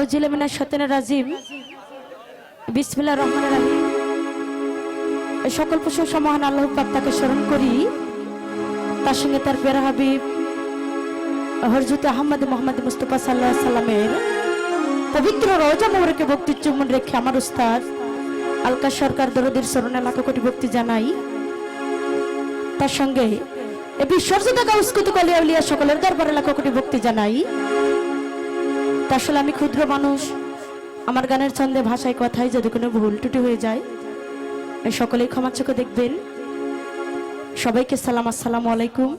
আউযুবিল্লাহি মিনাশ শাইতানির রাজিম। বিসমিল্লাহির রহমানির রহিম। এই সকল প্রশংসা মহান আল্লাহ পাক তাকে স্মরণ করি, তার সঙ্গে তার প্রিয় হাবিব হযরত আহমদ মুহাম্মদ মুস্তাফা সাল্লাল্লাহু আলাইহি সাল্লামের পবিত্র রওজা মোবারকে ভক্তির চুম্বন রেখে আমার উস্তাদ আলকা সরকার দরদির চরণে লাখ কোটি ভক্তি জানাই। তার সঙ্গে এই বিশ্বর্জিত গাউস কুতুব আউলিয়া সকলের দরবারে লাখ কোটি ভক্তি জানাই। আসলে আমি ক্ষুদ্র মানুষ, আমার গানের ছন্দে ভাষায় কথায় যদি কোনো ভুল ত্রুটি হয়ে যায় সকলেই ক্ষমা চোখে দেখবেন। সবাইকে সালাম, আসসালামু আলাইকুম।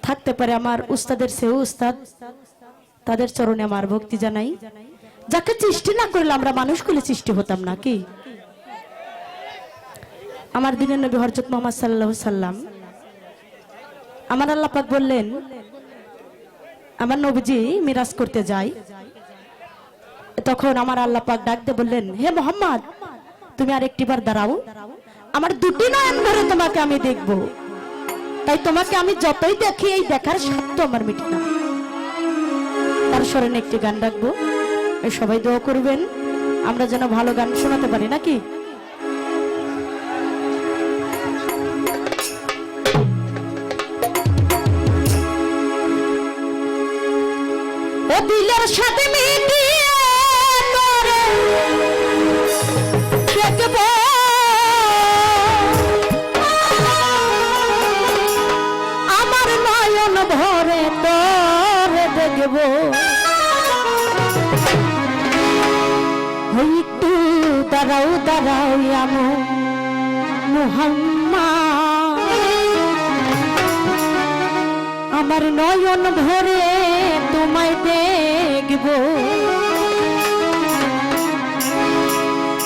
থাকতে পারে আমার উস্তাদের সেও উস্তাদ, তাদের চরণে আমার ভক্তি জানাই। যাকে সৃষ্টি না করলে আমরা মানুষগুলো সৃষ্টি হতাম না কি? আমার দিনের নবী হযরত মুহাম্মদ সাল্লাল্লাহু আলাইহি সাল্লাম, আমার আল্লাহ পাক বললেন আমার নবীজি মিরাজ করতে যায়, তখন আমার আল্লাহ পাক ডাক দিয়ে বললেন, হে মুহাম্মদ তুমি আরেকটিবার দাঁড়াও, আমার দুটি নয়ন ভরে তোমাকে আমি দেখব। তাই তোমাকে আমি যতই দেখি এই দেখার স্বাদ আমার মিটে না। তার স্মরণে একটি গান রাখবো, সবাই দোয়া করবেন আমরা যেন ভালো গান শোনাতে পারি নাকি। ও দিলের সাথে মিটিয়ে তোরে দেখব, আমার নয়ন ভরে তোরে দেখব। একটু দাঁড়াও দাঁড়াও আমার মুহাম্মদ, আমার নয়ন ভরে তোমায় দেখব।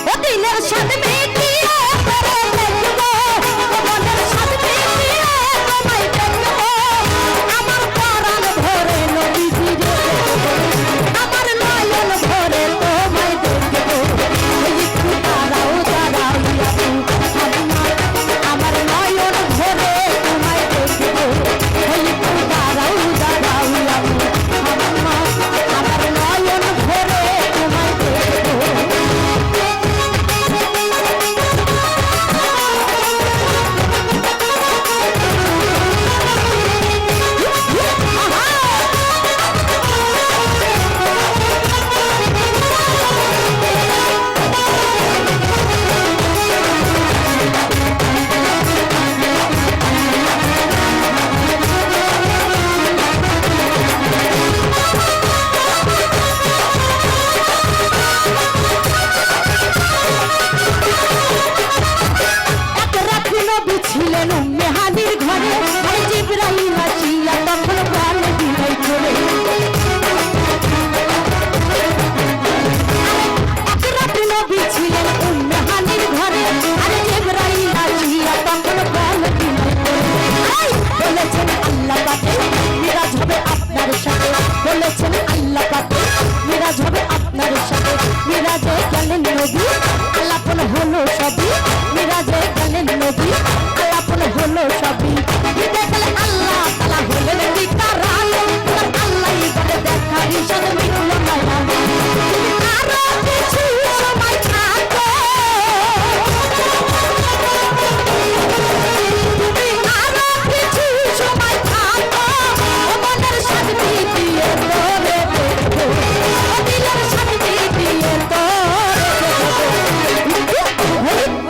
ও দিলের সাথে মিটিয়ে তোরে দেখব, মনের সাথে মিটিয়ে তোমায় দেখব, আমার প্রাণ ভরে নবীজি দেখব, আমার নয়ন ভরে তোমায় দেখব। একটু দাঁড়াও দাঁড়াও আমার নয়ন ভরে তোমায় দেখব। একটু দাঁড়াও দাঁড়াও আমার নয়ন ভরে তোমায় দেখব। ছিলেন মেহাদির ঘরে, জিবরাইল আসিয়া তখন প্রাণ দিলাই করে। এক রাতে নবী ছিলেন মেহাদির ঘরে, আর জিবরাইল আসিয়া তখন প্রাণ দিলাই করে। বলেছেন আল্লাহ পাকে মিরাজ হবে আপনার সাথে, বলেছেন আল্লাহ পাকে মিরাজ হবে আপনার সাথে। মিরাজে গেলেন নবী আলাপন হলো সবই, মিরাজে গেলেন নবী আলাপন হলো সবই। দেখলে আল্লাহ তাআলা হলেন দিকার আলম, আল্লাহই করে দেখা ঈশান মিলল মায়া। আরো কিছু সময় থাকো, তুমি আরো কিছু সময় থাকো, মনের শান্তি দিয়ে তোরে দেখবো, দিলের শান্তি দিয়ে তোরে দেখবো।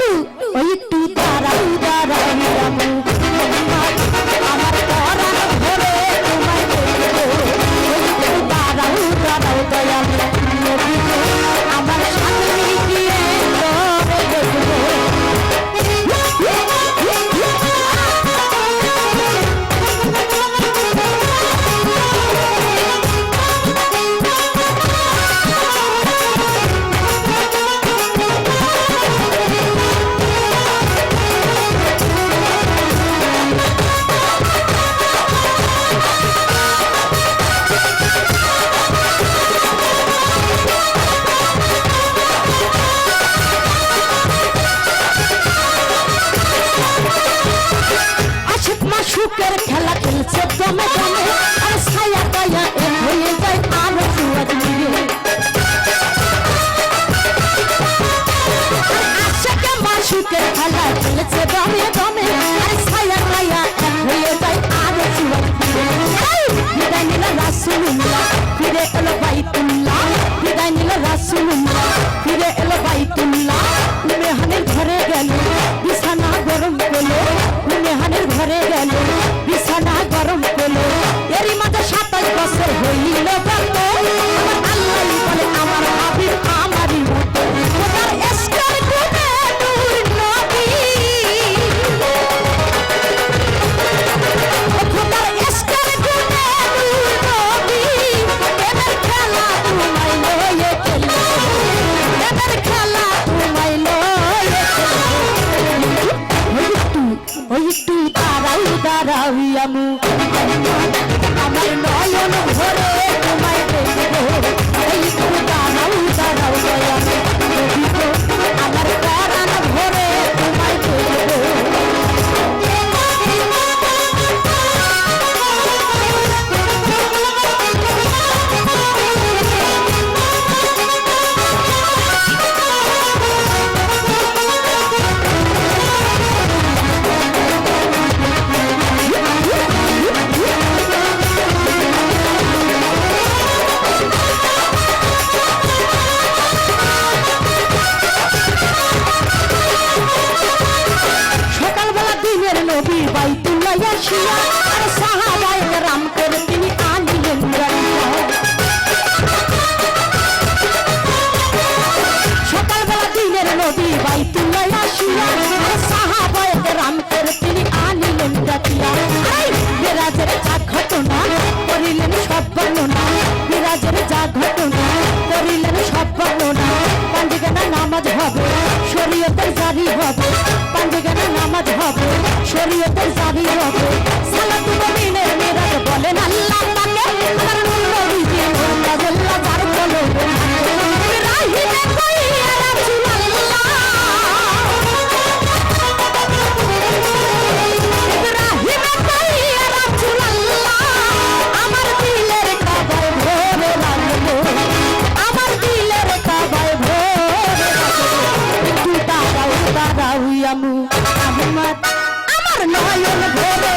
রাসূলুল্লাহ ফিরে এলো বাইতুল্লাহ বিদায় নিল রাসূলুল্লাহ ফিরে এলো বাইতুল্লাহ উমেহানের ঘরে গেল বিছানা গরম পেলো উমেহানের ঘরে গেল বিছানা গরম পেলো এরই মাঝে 27 বছর হইল বন্ধ আমার আল্লাহই বলে আমার হাবিব আমারই মতো খোদার ইশকের গুণে নূর নবী খোদার ইশকের গুণে নূর নবী এদের খেলা তোমায় লয়ে খেলে এদের খেলা তোমায় লয়ে ওই একটু দাঁড়াও দাঁড়াও আমু আমার নয়ন ভরে তোমায় দেখবো এই একটু দাঁড়াও দাঁড়াও আমার প্রাণ ভরে তোমায় দেখবো নবী বাইতুল্লাহ আসিয়া আর সাহাবায়ে কেরাম করে তিনি আনিলেন রানিয়া সকালবেলা দিনের নবী বাইতুল্লাহ আসিয়া আর সাহাবায়ে কেরাম করে তিনি আনিলেন রানিয়া মেরাজের যা ঘটনা করিলেন সব বর্ণনা মেরাজের যা ঘটনা করিলেন সব বর্ণনা পাঁচগানা নামাজ হবে শরীয়তের জারি হবে পাঁচগানা নামাজ হবে শরীয়তের জারি হবে সালাতু মুমিনের মেরাজ বলেন আল্লাহ পাকে আমার নূর নবীজি মুর্তাজাল্লাহ যার বলো রাহিমে কই ইয়া রাসূলুল্লাহ রাহিমে কই ইয়া রাসূলুল্লাহ আমার দিলের কাবায় ভরে লাগলো আমার দিলের কাবায় ভরে লাগলো একটু দাঁড়াও দাঁড়াও আমু আহমদ আমার নয়ন ভরে